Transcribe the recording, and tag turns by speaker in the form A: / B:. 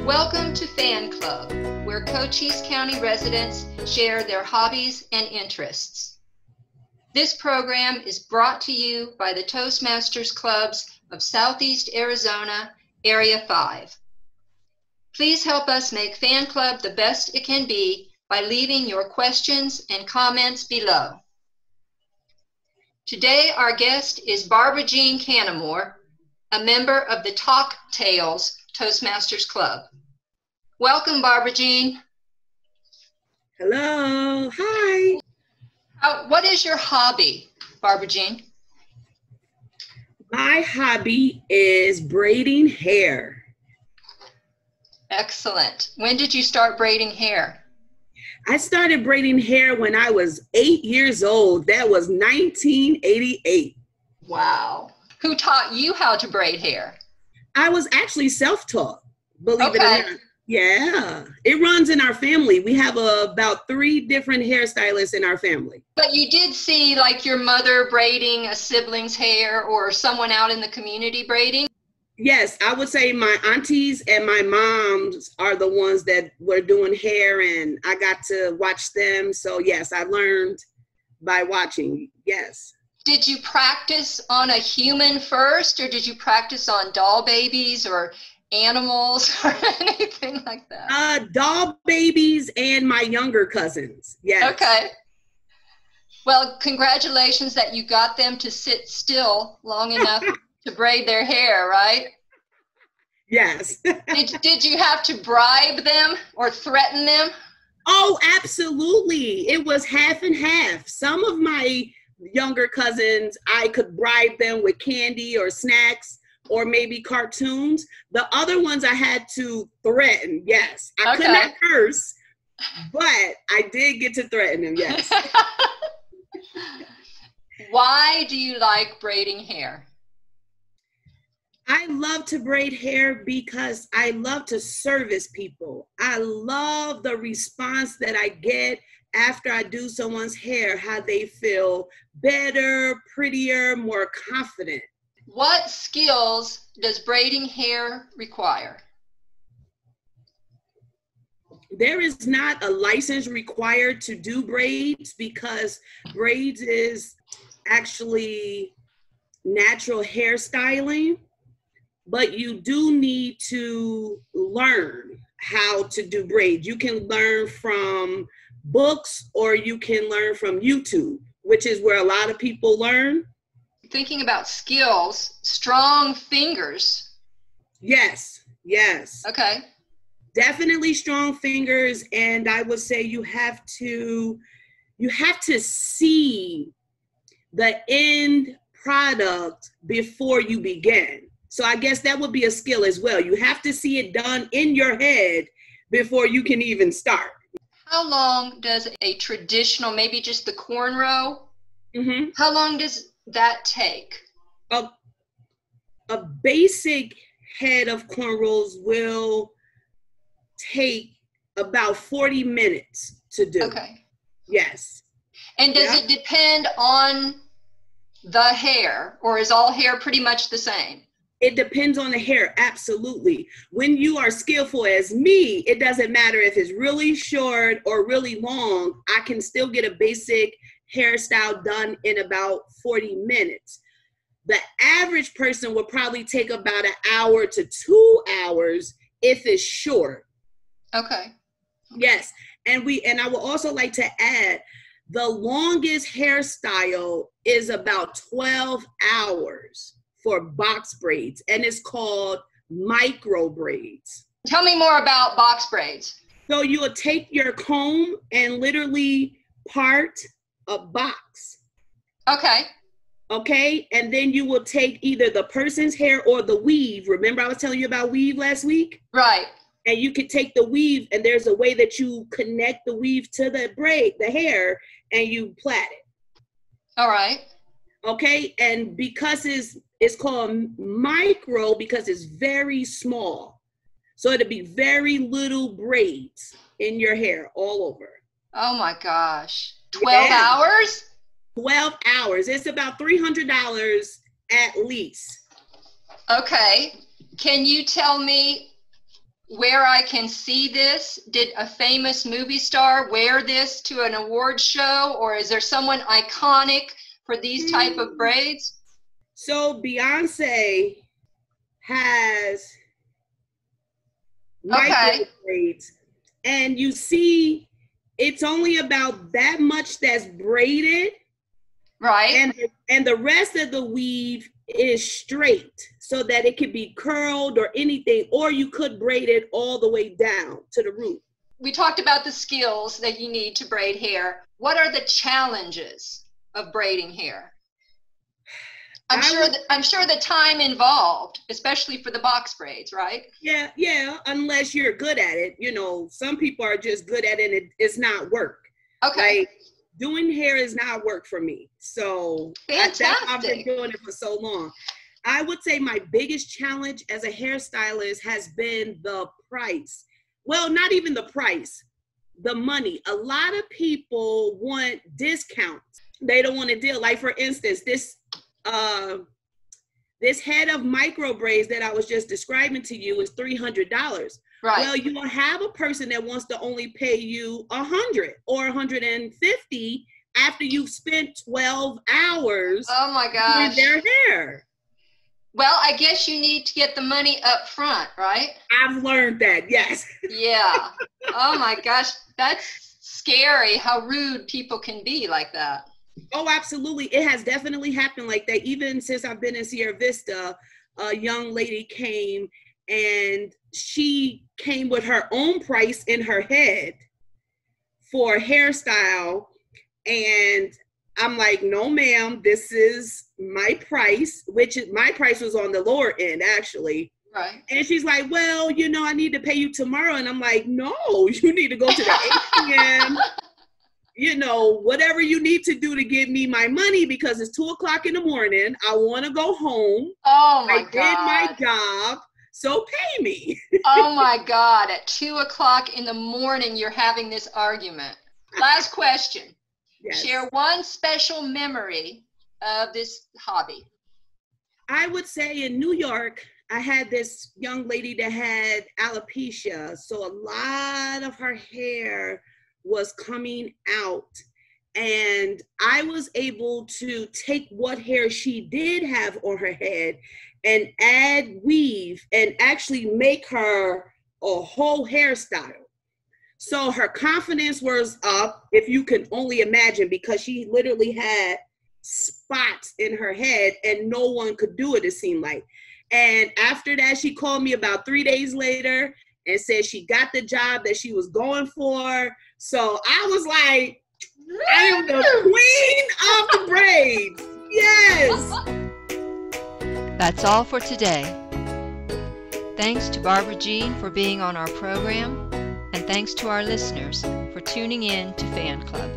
A: Welcome to Fan Club, where Cochise County residents share their hobbies and interests. This program is brought to you by the Toastmasters Clubs of Southeast Arizona, Area 5. Please help us make Fan Club the best it can be by leaving your questions and comments below. Today, our guest is Barbara Jean Canamore, a member of the Talk Tales Toastmasters Club. Welcome, Barbara Jean.
B: Hello. Hi.
A: What is your hobby, Barbara Jean?
B: My hobby is braiding hair.
A: Excellent. When did you start braiding hair?
B: I started braiding hair when I was 8 years old. That was 1988.
A: Wow. Who taught you how to braid hair?
B: I was actually self-taught, believe it or not. Yeah, it runs in our family. We have about 3 different hairstylists in our family.
A: But you did see like your mother braiding a sibling's hair or someone out in the community braiding?
B: Yes, I would say my aunties and my moms are the ones that were doing hair, and I got to watch them. So yes, I learned by watching, yes.
A: Did you practice on a human first, or did you practice on doll babies or animals or anything like that?
B: Doll babies and my younger cousins, yes. Okay.
A: Well, congratulations that you got them to sit still long enough to braid their hair, right?
B: Yes.
A: Did you have to bribe them or threaten them?
B: Oh, absolutely. It was half and half. Some of my younger cousins, I could bribe them with candy or snacks or maybe cartoons. The other ones I had to threaten, yes. I could not curse, but I did get to threaten them, yes.
A: Why do you like braiding hair?
B: I love to braid hair because I love to service people. I love the response that I get after I do someone's hair, how they feel better, prettier, more confident.
A: What skills does braiding hair require?
B: There is not a license required to do braids because braids is actually natural hairstyling, but you do need to learn how to do braids. You can learn from books or you can learn from YouTube, which is where a lot of people learn.
A: Thinking about skills, strong fingers.
B: Yes, yes.
A: Okay.
B: Definitely strong fingers, and I would say you have to see the end product before you begin. So I guess that would be a skill as well. You have to see it done in your head before you can even start.
A: How long does a traditional, maybe just the cornrow, how long does that take?
B: A basic head of cornrows will take about 40 minutes to do.
A: Okay.
B: Yes.
A: And does it depend on the hair, or is all hair pretty much the same?
B: It depends on the hair, absolutely. When you are skillful as me, it doesn't matter if it's really short or really long. I can still get a basic hairstyle done in about 40 minutes. The average person will probably take about 1 hour to 2 hours if it's short.
A: Okay.
B: Yes, and I would also like to add, the longest hairstyle is about 12 hours for box braids, and it's called micro braids.
A: Tell me more about box braids.
B: So you will take your comb and literally part a box.
A: Okay.
B: Okay, and then you will take either the person's hair or the weave. Remember I was telling you about weave last week?
A: Right.
B: And you can take the weave, and there's a way that you connect the weave to the braid, the hair, and you plait it.
A: All right.
B: Okay, and because it's called micro because it's very small. So it'll be very little braids in your hair all over.
A: Oh my gosh. 12 hours?
B: 12 hours. It's about $300 at least.
A: Okay. Can you tell me where I can see this? Did a famous movie star wear this to an award show, or is there someone iconic for these type of braids?
B: So Beyonce has micro braids, and you see it's only about that much that's braided,
A: right?
B: And the rest of the weave is straight so that it could be curled or anything, or you could braid it all the way down to the root.
A: We talked about the skills that you need to braid hair. What are the challenges of braiding hair? I'm sure the time involved, especially for the box braids, right?
B: Yeah, unless you're good at it. You know, some people are just good at it and it's not work.
A: Okay.
B: Like, doing hair is not work for me. So
A: fantastic.
B: That's why I've been doing it for so long. I would say my biggest challenge as a hairstylist has been the price. Well, not even the price, the money. A lot of people want discounts. They don't want to deal. Like, for instance, this head of micro braids that I was just describing to you is $300.
A: Right.
B: Well, you will have a person that wants to only pay you $100 or $150 after you've spent 12 hours doing their hair.
A: Well, I guess you need to get the money up front, right?
B: I've learned that, yes.
A: Yeah. Oh my gosh, that's scary how rude people can be like that.
B: Oh, absolutely. It has definitely happened like that. Even since I've been in Sierra Vista, a young lady came and she came with her own price in her head for a hairstyle. And I'm like, no, ma'am, this is my price, my price was on the lower end, actually.
A: Right.
B: And she's like, well, you know, I need to pay you tomorrow. And I'm like, no, you need to go to the ATM. You know, whatever you need to do to give me my money, because it's 2:00 in the morning. I want to go home.
A: Oh my God.
B: I did my job, so pay me.
A: Oh my God. At 2:00 in the morning, you're having this argument. Last question. Yes. Share one special memory of this hobby.
B: I would say in New York, I had this young lady that had alopecia. So a lot of her hair was coming out, and I was able to take what hair she did have on her head and add weave and actually make her a whole hairstyle. So her confidence was up, if you can only imagine, because she literally had spots in her head and no one could do it, it seemed like. And after that, she called me about 3 days later and said she got the job that she was going for. So I was like, I am the queen of the braids. Yes.
A: That's all for today. Thanks to Barbara Jean for being on our program, and thanks to our listeners for tuning in to Fan Club.